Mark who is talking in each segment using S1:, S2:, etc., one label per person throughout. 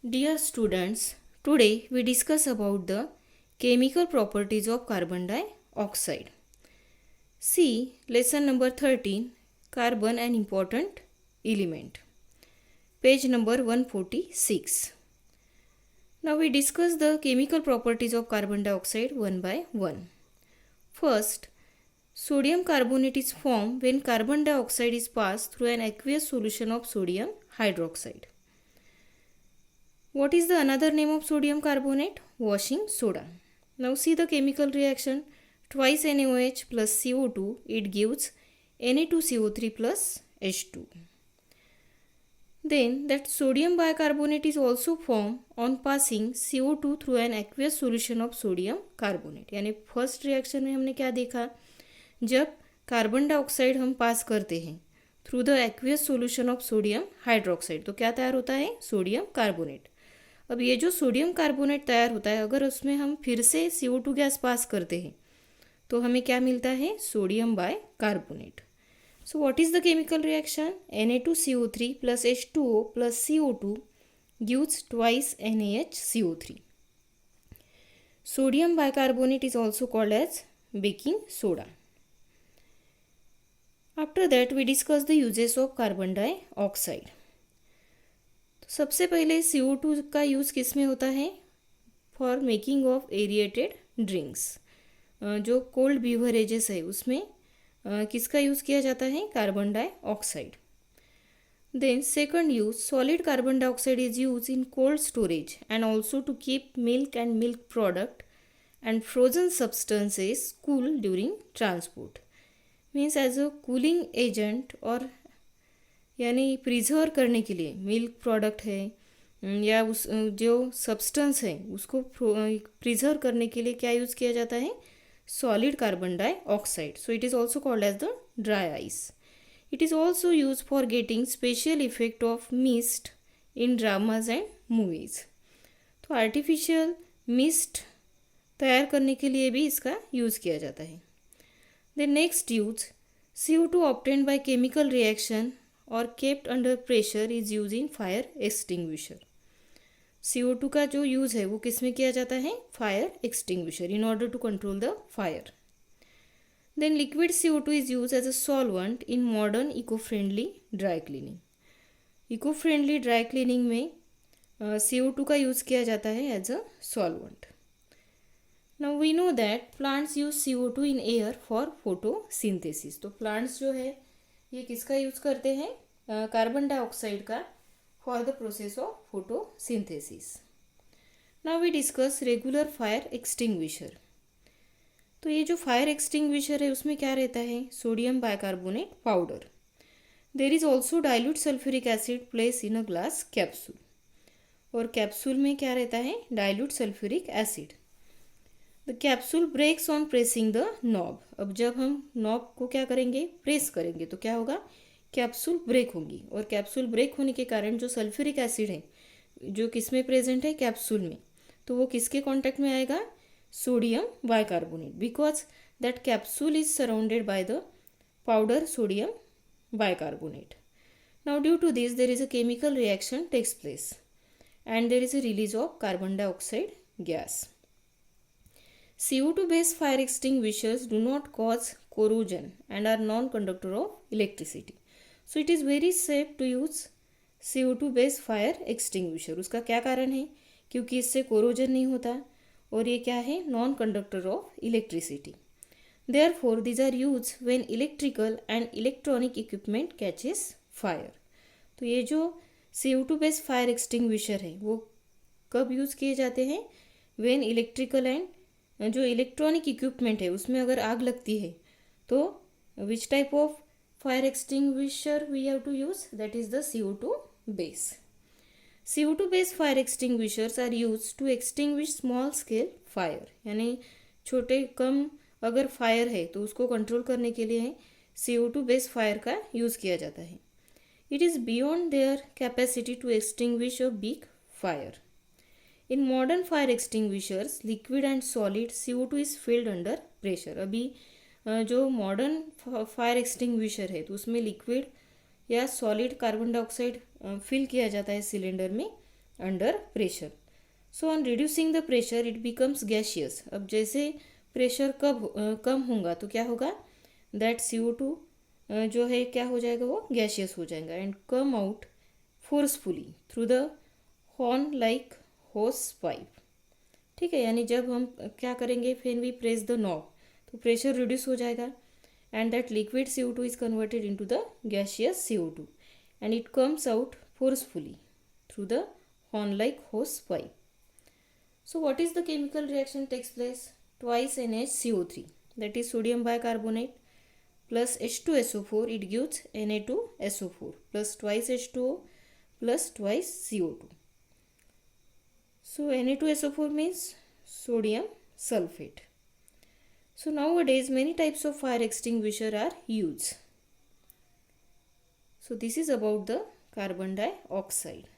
S1: Dear students, today we discuss about the chemical properties of carbon dioxide. See lesson number 13, carbon an important element. Page number 146. Now we discuss the chemical properties of carbon dioxide one by one. First, sodium carbonate is formed when carbon dioxide is passed through an aqueous solution of sodium hydroxide. What is the another name of sodium carbonate? Washing soda. Now see the chemical reaction. Twice NaOH plus CO2, it gives Na2CO3 plus H2. Then that sodium bicarbonate is also formed on passing CO2 through an aqueous solution of sodium carbonate. यानी first reaction में हमने क्या देखा, जब carbon dioxide हम पास करते हैं through the aqueous solution of sodium hydroxide तो क्या तैयार होता है, सोडियम कार्बोनेट. अब ये जो सोडियम कार्बोनेट तैयार होता है, अगर उसमें हम फिर से CO2 गैस पास करते हैं तो हमें क्या मिलता है, sodium bicarbonate. So what is the chemical reaction? Na2CO3 plus H2O plus CO2 gives twice NaHCO3. Sodium bicarbonate is also called as baking soda. After that we discuss the uses of carbon dioxide. तो सबसे पहले CO2 का use किस में होता है? For making of aerated drinks. जो cold beverages है उसमें किसका यूज़ किया जाता है, carbon dioxide. Then second use, solid carbon dioxide is use in cold storage and also to keep milk and milk product and frozen substances cool during transport. Means as a cooling agent और यानी preserve करने के लिए milk product है या उस जो substance है उसको प्रिजर्व करने के लिए क्या यूज़ किया जाता है, solid carbon dioxide. So it is also called as the dry ice. It is also used for getting special effect of mist in dramas and movies. तो आर्टिफिशियल मिस्ट तैयार करने के लिए भी इसका यूज़ किया जाता है. The next use, CO2 obtained by chemical reaction or kept under pressure is used in fire extinguisher. CO2 का जो यूज़ है वो किस में किया जाता है, fire extinguisher, in order to control the fire. Then liquid CO2 is use as a solvent in modern eco friendly dry cleaning. Eco friendly dry cleaning में CO2 का यूज़ किया जाता है as a solvent. Now we know that plants use CO2 in air for photosynthesis. तो plants जो है ये किसका यूज़ करते हैं, कार्बन डाइऑक्साइड का, for the process of photosynthesis. Now we discuss regular fire extinguisher. तो ये जो फायर एक्सटिंग्विशर है उसमें क्या रहता है, sodium bicarbonate powder. There is also dilute sulphuric acid place in a glass capsule. और कैप्सूल में क्या रहता है, dilute sulphuric acid. The capsule breaks on pressing the knob. अब जब हम नॉब को क्या करेंगे, प्रेस करेंगे तो क्या होगा, कैप्सूल ब्रेक होगी. और कैप्सूल ब्रेक होने के कारण जो सल्फ्यूरिक एसिड है जो किस में प्रेजेंट है, कैप्सूल में, तो वो किसके कांटेक्ट में आएगा, sodium bicarbonate, because that capsule is surrounded by the powder sodium bicarbonate. Now due to this there is a chemical reaction takes place and there is a release of carbon dioxide gas. CO2 based fire extinguishers do not cause corrosion and are non-conductor of electricity. So it is very safe to use CO2 based fire extinguisher. उसका क्या कारण है, क्योंकि इससे corrosion नहीं होता और ये क्या है, non conductor of electricity. Therefore these are used when electrical and electronic equipment catches fire. तो ये जो CO2 based fire extinguisher है वो कब यूज़ किए जाते हैं, when electrical and जो इलेक्ट्रॉनिक इक्विपमेंट है उसमें अगर आग लगती है तो which type of fire extinguisher we have to use, that is the CO2 base. CO2 base fire extinguishers are use to extinguish small scale fire. यानी छोटे कम अगर फायर है तो उसको कंट्रोल करने के लिए CO2 बेस फायर का यूज़ किया जाता है. It is beyond their capacity to extinguish a big fire. In modern fire extinguishers liquid and solid CO2 is filled under pressure. अभी जो मॉडर्न फायर एक्सटिंग्विशर है तो उसमें लिक्विड या सॉलिड कार्बन डाइऑक्साइड फिल किया जाता है सिलेंडर में under pressure. So on reducing the pressure it becomes gaseous. अब जैसे प्रेशर कम होगा तो क्या होगा, दैट CO2 जो है क्या हो जाएगा, वो गैशियस हो जाएगा and come out forcefully through the horn like होस पाइप. ठीक है, यानी जब हम क्या करेंगे, फिर वी प्रेस द नॉब तो प्रेशर रिड्यूस हो जाएगा and that liquid CO2 is converted into the gaseous CO2 and it comes out forcefully through the horn like hose pipe. So what is the chemical reaction takes place? Twice NaCO3, that is sodium bicarbonate, plus H2SO4, it gives Na2SO4 plus twice H2O plus twice CO2. So Na2SO4 means sodium sulfate. So nowadays many types of fire extinguisher are used. So this is about the carbon dioxide.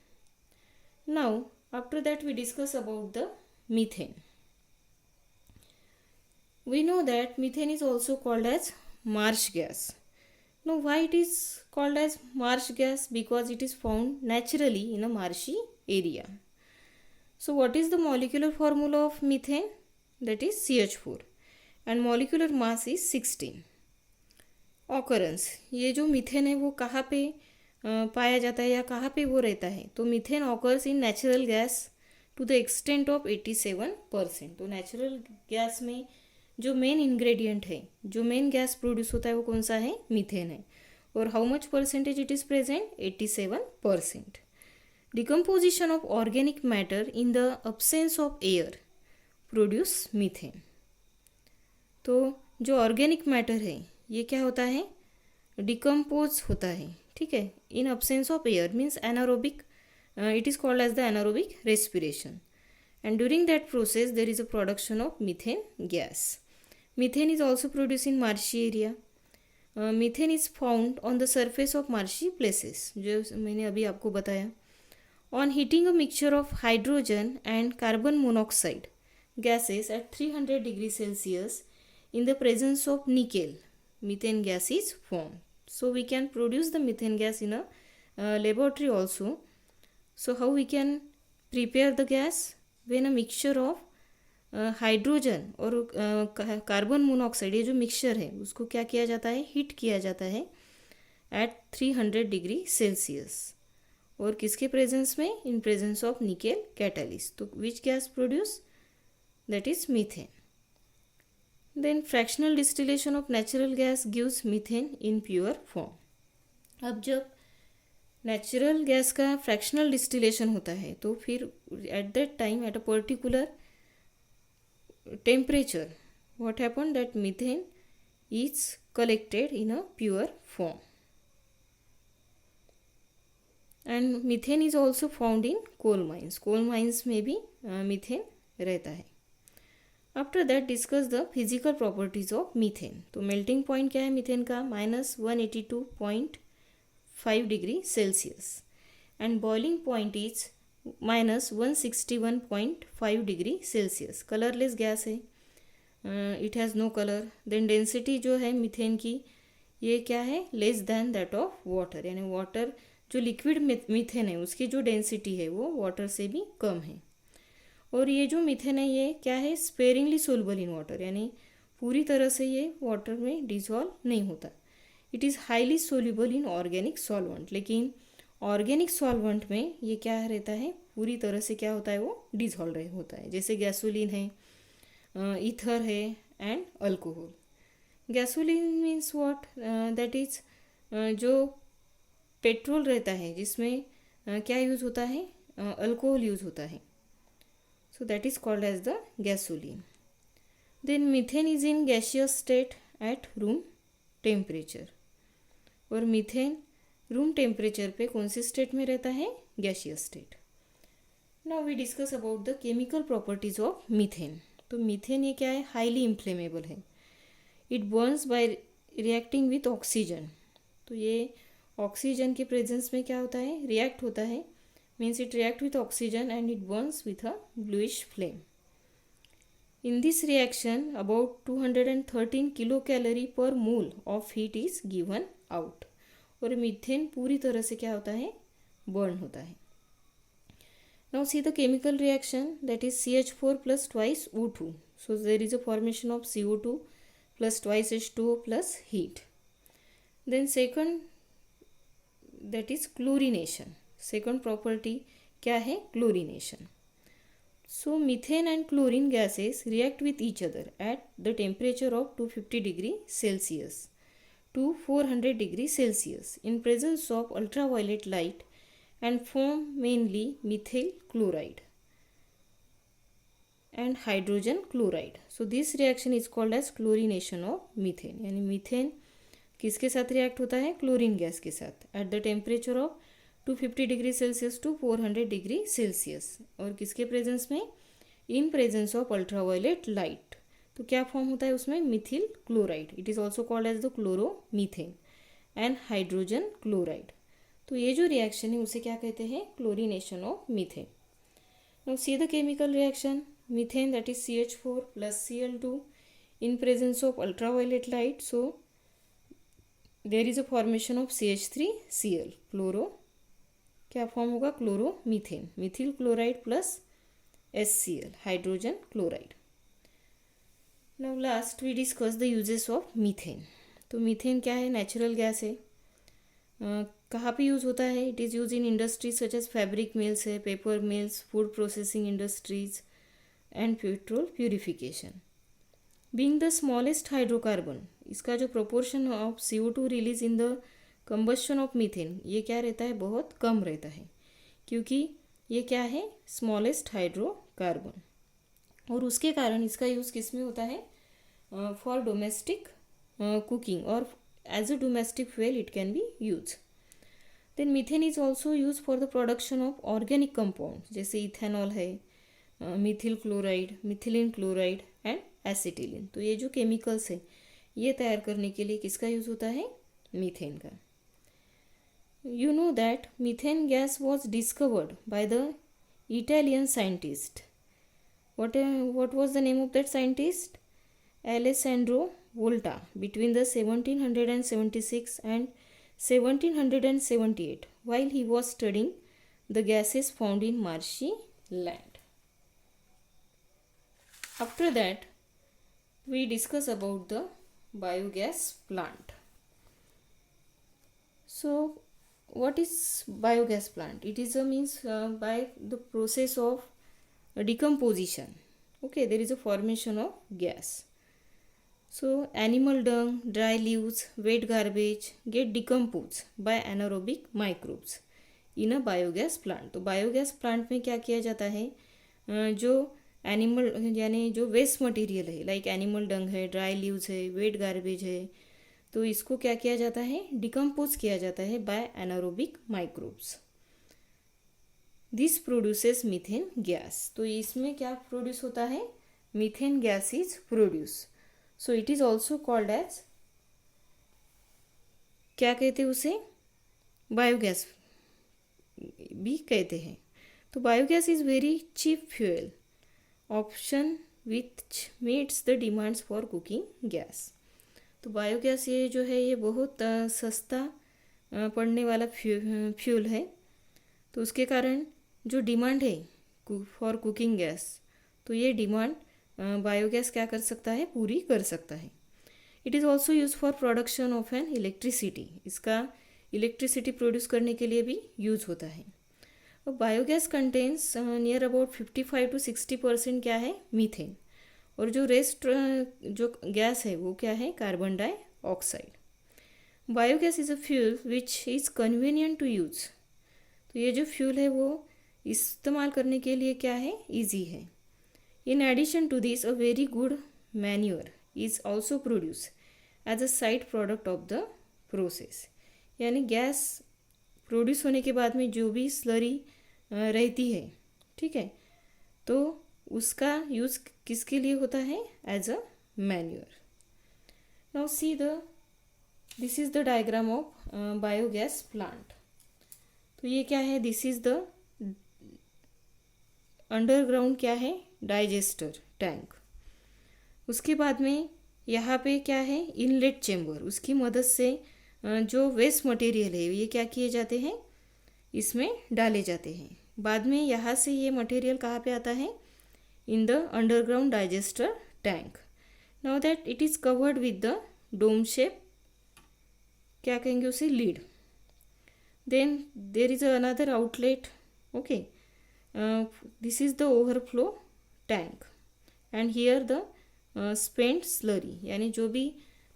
S1: Now after that we discuss about the methane. We know that methane is also called as marsh gas. Now why it is called as marsh gas? Because it is found naturally in a marshy area. So what is the molecular formula of methane? That is CH4 and molecular mass is 16. Occurrence, ये जो methane है वो कहाँ पे पाया जाता है या कहाँ पे वो रहता है, तो methane occurs in natural gas to the extent of 87%. तो नेचुरल गैस में जो मेन इंग्रेडिएंट है, जो मेन गैस प्रोड्यूस होता है वो कौन सा है, मीथेन है. और how much percentage it is present, 87%. Decomposition of organic matter in the absence of air produce methane. तो जो ऑर्गेनिक मैटर है ये क्या होता है, डिकम्पोज होता है. ठीक है, in absence of air means anaerobic, it is called as the anaerobic respiration and during that process there is a production of methane gas. Methane is also produce in marshy area. Methane is found on the surface of marshy places, जो मैंने अभी आपको बताया. On heating a mixture of hydrogen and carbon monoxide gases at 300 degrees Celsius in the presence of nickel, methane gas is formed. So we can produce the methane gas in a laboratory also. So how we can prepare the gas? When a mixture of hydrogen और carbon monoxide, ये जो mixture है उसको क्या किया जाता है, heat किया जाता है एट 300 डिग्री सेल्सियस. और किसके प्रेजेंस में, in presence of nickel catalyst. तो which gas produce, that is methane. Then fractional distillation of natural gas gives methane in pure form. अब जब नेचुरल गैस का फ्रैक्शनल डिस्टिलेशन होता है तो फिर at that time at a particular temperature what happened, that methane is collected in a pure form. And methane is also found in coal mines. coal mines में भी methane रहता है. After that discuss the physical properties of methane. तो melting point क्या है methane का, -182.5 degree Celsius and boiling point is -161.5 degree Celsius. Colourless gas है, it has no colour. Then density जो है मीथेन की ये क्या है, less than that of water, यानी वाटर जो लिक्विड मीथेन है उसकी जो डेंसिटी है वो वाटर से भी कम है. और ये जो मीथेन है ये क्या है, स्पेरिंगली सोल्युबल इन वाटर, यानी पूरी तरह से ये वाटर में डिजॉल्व नहीं होता. It is highly soluble in organic solvent, लेकिन ऑर्गेनिक सॉल्वेंट में ये क्या रहता है, पूरी तरह से क्या होता है, वो डिजॉल्व होता है. जैसे गैसोलीन है, ईथर है and alcohol. Gasoline means what, that is जो पेट्रोल रहता है जिसमें क्या यूज़ होता है, अल्कोहल यूज़ होता है. So that is called as the gasoline. Then methane is in gaseous state at room temperature. और मीथेन रूम टेम्परेचर पे कौन सी स्टेट में रहता है, gaseous state. Now we discuss about the chemical properties of methane. तो methane ये क्या है, हाईली इन्फ्लेमेबल है. It burns by reacting with oxygen. तो ये ऑक्सीजन के प्रेजेंस में क्या होता है, रिएक्ट होता है. Means it reacts with oxygen and it burns with a bluish flame. In this reaction about 213 kilocalorie per mole of heat is given out. और मीथेन पूरी तरह से क्या होता है, बर्न होता है. Now see the chemical reaction, that is CH4 plus twice O2. So there is a formation of CO2 plus twice H2O plus heat. Then second, that is chlorination. Second property क्या है? Chlorination. So methane and chlorine gases react with each other at the temperature of 250 degree Celsius to 400 degree Celsius in presence of ultraviolet light and form mainly methyl chloride and hydrogen chloride. So this reaction is called as chlorination of methane. यानी methane किसके साथ react होता है? Chlorine gas के साथ at the temperature of 250 degree Celsius to 400 degree Celsius. और किसके presence में? In presence of ultraviolet light. तो क्या फॉर्म होता है उसमें? Methyl chloride. It is also called as the chloromethane and hydrogen chloride. तो ये जो रिएक्शन है उसे क्या कहते हैं? Chlorination of methane. Now see the chemical reaction. Methane that is CH4 plus Cl2 in presence of ultraviolet light. So there is a formation of CH3Cl. Chloro क्या form होगा? Chloromethane. Mithil chloride plus HCl, hydrogen chloride. Now last we discuss the uses of methane. तो methane क्या है? Natural gas है. कहाँ पे use होता है? It is use in industries such as fabric mills है, paper mills, food processing industries and petrol purification. Being the smallest hydrocarbon, इसका जो proportion of CO2 release in the combustion of methane, ये क्या रहता है? बहुत कम रहता है, क्योंकि ये क्या है? Smallest hydrocarbon. और उसके कारण इसका यूज़ किस में होता है? फॉर डोमेस्टिक कुकिंग और as a domestic fuel it can be use. Then methane is also use for the production of organic compound, जैसे इथेनॉल है, methyl chloride, methylene chloride and acetylene. तो ये जो केमिकल्स है ये तैयार करने के लिए किसका यूज़ होता है? मीथेन का. You know that methane gas was discovered by the Italian scientist. what was the name of that scientist? Alessandro Volta, between the 1776 and 1778 while he was studying the gases found in marshy land. After that we discuss about the biogas plant. So what is biogas plant? It is a means by the process of decomposition. Okay, there is a formation of gas. So animal dung, dry leaves, wet garbage get decomposed by anaerobic microbes in a biogas plant. तो biogas plant में क्या किया जाता है? जो animal यानी जो waste material है, लाइक एनिमल डंग है, ड्राई लीव्स है, वेट गार्बेज है, तो इसको क्या किया जाता है? डिकम्पोज किया जाता है by anaerobic microbes. This produces methane gas. तो इसमें क्या प्रोड्यूस होता है? Methane gas is produce. So it is also called as, क्या कहते हैं उसे? बायोगैस भी कहते हैं. तो biogas is very cheap fuel option which meets the demands for cooking gas. तो बायोगैस ये जो है ये बहुत सस्ता पड़ने वाला फ्यूल है. तो उसके कारण जो डिमांड है फॉर कुकिंग गैस, तो ये डिमांड बायोगैस क्या कर सकता है? पूरी कर सकता है. It is also use for production of N electricity. इसका इलेक्ट्रिसिटी प्रोड्यूस करने के लिए भी यूज होता है. और biogas contains near about 55 to 60% क्या है? मीथेन. और जो रेस्ट जो गैस है वो क्या है? Carbon dioxide. Biogas is a fuel which is convenient to use. तो ये जो फ्यूल है वो इस्तेमाल करने के लिए क्या है? ईजी है. In addition to this a very good manure is also produce as a side product of the process. यानी गैस प्रोड्यूस होने के बाद में जो भी स्लरी रहती है, ठीक है, तो उसका यूज़ किसके लिए होता है? As a manure. Now see this is the diagram of biogas plant. तो ये क्या है? दिस इज़ द अंडरग्राउंड क्या है? Digester tank. उसके बाद में यहाँ पे क्या है? Inlet chamber. उसकी मदद से जो वेस्ट मटेरियल है ये क्या किए जाते हैं? इसमें डाले जाते हैं. बाद में यहाँ से ये मटेरियल कहाँ पे आता है, in the underground digester tank. Now that it is covered with the dome shape, क्या कहेंगे उसे, lid. Then there is another outlet. Okay, this is the overflow tank and here the spent slurry, यानी जो भी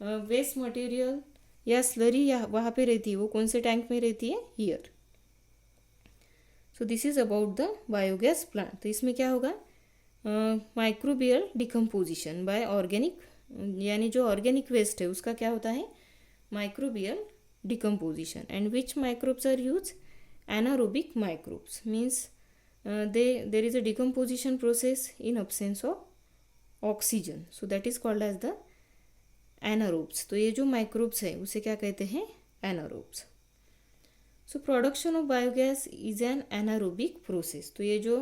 S1: waste material या slurry या वहाँ पे रहती है वो कौन से टैंक में रहती है, here. So this is about the biogas plant. तो इसमें क्या होगा, माइक्रोबियल डिकम्पोजिशन बाय ऑर्गेनिक, यानी जो ऑर्गेनिक वेस्ट है उसका क्या होता है, microbial decomposition. And which microbes are use, anaerobic microbes, means there is a decomposition process in absence of oxygen, so that is called as the anaerobes. तो ये जो माइक्रोब्स है उसे क्या कहते हैं, anaerobes. So production of biogas is an anaerobic process. तो ये जो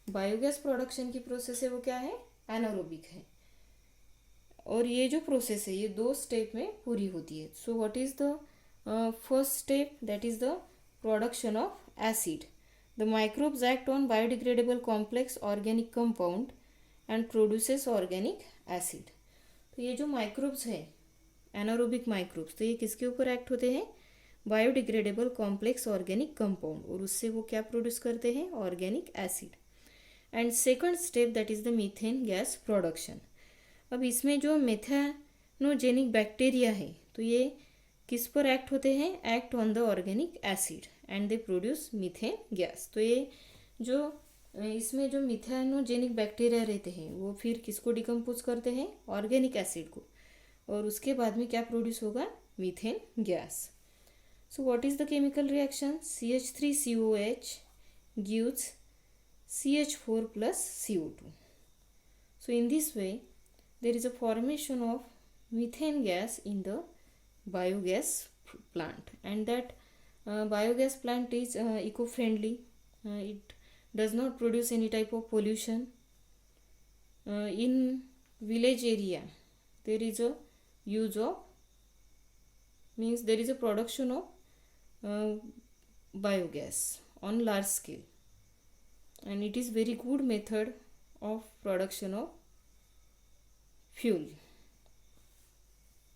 S1: बायोगैस प्रोडक्शन की प्रोसेस है वो क्या है, एनारोबिक है. और ये जो प्रोसेस है ये 2 स्टेप में पूरी होती है. सो what is the first step, that is the production of acid. The microbes act on biodegradable complex organic compound and produces organic acid. तो ये जो माइक्रोब्स है, एनारोबिक माइक्रोब्स, तो ये किसके ऊपर एक्ट होते हैं, बायोडिग्रेडेबल कॉम्प्लेक्स ऑर्गेनिक कंपाउंड, और उससे वो क्या प्रोड्यूस करते हैं, organic acid. And second step that is the methane gas production. अब इसमें जो मेथानोजेनिक बैक्टीरिया है तो ये किस पर एक्ट होते हैं, act on the organic acid and they produce methane gas. तो ये जो इसमें जो मिथेनोजेनिक बैक्टीरिया रहते हैं वो फिर किसको डिकम्पोज करते हैं, ऑर्गेनिक एसिड को, और उसके बाद में क्या प्रोड्यूस होगा, methane gas. So what is the chemical reaction, CH3COH gives CH4 plus CO2. So in this way there is a formation of methane gas in the biogas plant, and that biogas plant is eco-friendly. It does not produce any type of pollution. In village area there is a use of, means there is a production of biogas on large scale, and it is very good method of production of fuel.